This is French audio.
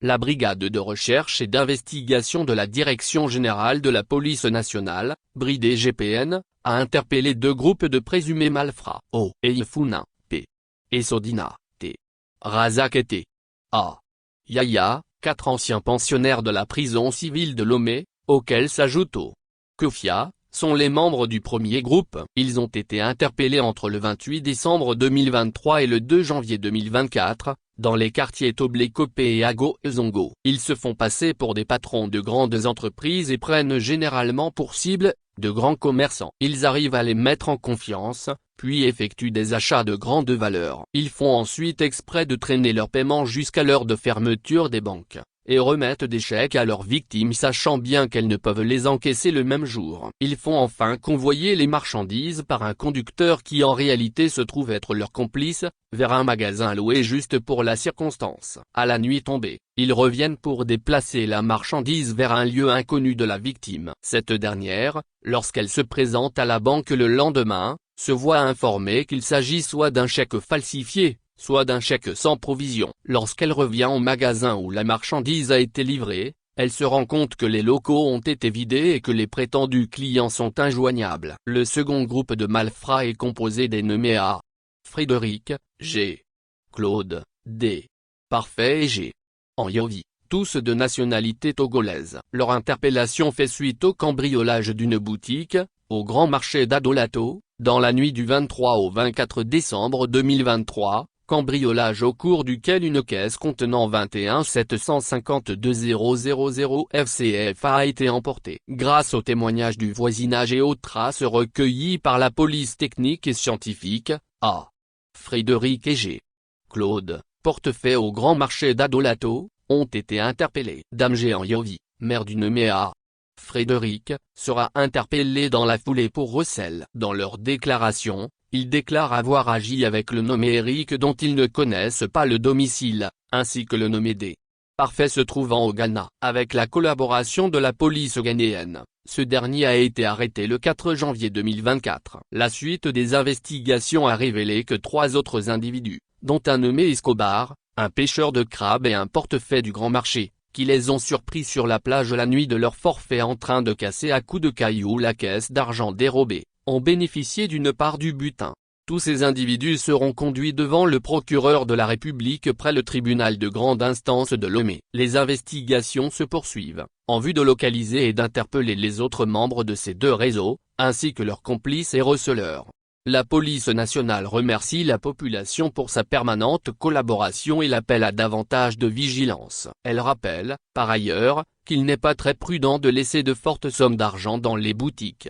La brigade de recherche et d'investigation de la Direction générale de la police nationale, BRI-DGPN, a interpellé 2 groupes de présumés malfrats. O. Eifouna, P. et Sodina, T. Razak et T. A. Yahya, 4 anciens pensionnaires de la prison civile de Lomé, auxquels s'ajoute O. Kofia, sont les membres du premier groupe. Ils ont été interpellés entre le 28 décembre 2023 et le 2 janvier 2024, dans les quartiers Toblé-Copé et Ago-Zongo. Ils se font passer pour des patrons de grandes entreprises et prennent généralement pour cible de grands commerçants. Ils arrivent à les mettre en confiance, puis effectuent des achats de grande valeur. Ils font ensuite exprès de traîner leur paiement jusqu'à l'heure de fermeture des banques, et remettent des chèques à leurs victimes sachant bien qu'elles ne peuvent les encaisser le même jour. Ils font enfin convoyer les marchandises par un conducteur qui en réalité se trouve être leur complice, vers un magasin loué juste pour la circonstance. À la nuit tombée, ils reviennent pour déplacer la marchandise vers un lieu inconnu de la victime. Cette dernière, lorsqu'elle se présente à la banque le lendemain, se voit informée qu'il s'agit soit d'un chèque falsifié, soit d'un chèque sans provision. Lorsqu'elle revient au magasin où la marchandise a été livrée, elle se rend compte que les locaux ont été vidés et que les prétendus clients sont injoignables. Le second groupe de malfrats est composé des nommés A. Frédéric, G. Claude, D. Parfait et G. Anyovi, tous de nationalité togolaise. Leur interpellation fait suite au cambriolage d'une boutique, au grand marché d'Adolato, dans la nuit du 23 au 24 décembre 2023, cambriolage au cours duquel une caisse contenant 21 752 000 FCFA a été emportée. Grâce aux témoignages du voisinage et aux traces recueillies par la police technique et scientifique, A. Frédéric et G. Claude, portefaix au grand marché d'Adolato, ont été interpellés. Dame G. Anyovi, maire du nommé A. Frédéric, sera interpellé dans la foulée pour recel. Dans leur déclaration, ils déclarent avoir agi avec le nommé Eric dont ils ne connaissent pas le domicile, ainsi que le nommé D. Parfait se trouvant au Ghana. Avec la collaboration de la police ghanéenne, ce dernier a été arrêté le 4 janvier 2024. La suite des investigations a révélé que 3 autres individus, dont un nommé Escobar, un pêcheur de crabes et un portefaix du grand marché, qui les ont surpris sur la plage la nuit de leur forfait en train de casser à coups de cailloux la caisse d'argent dérobée, ont bénéficié d'une part du butin. Tous ces individus seront conduits devant le procureur de la République près le tribunal de grande instance de Lomé. Les investigations se poursuivent, en vue de localiser et d'interpeller les autres membres de ces 2 réseaux, ainsi que leurs complices et receleurs. La police nationale remercie la population pour sa permanente collaboration et l'appelle à davantage de vigilance. Elle rappelle, par ailleurs, qu'il n'est pas très prudent de laisser de fortes sommes d'argent dans les boutiques.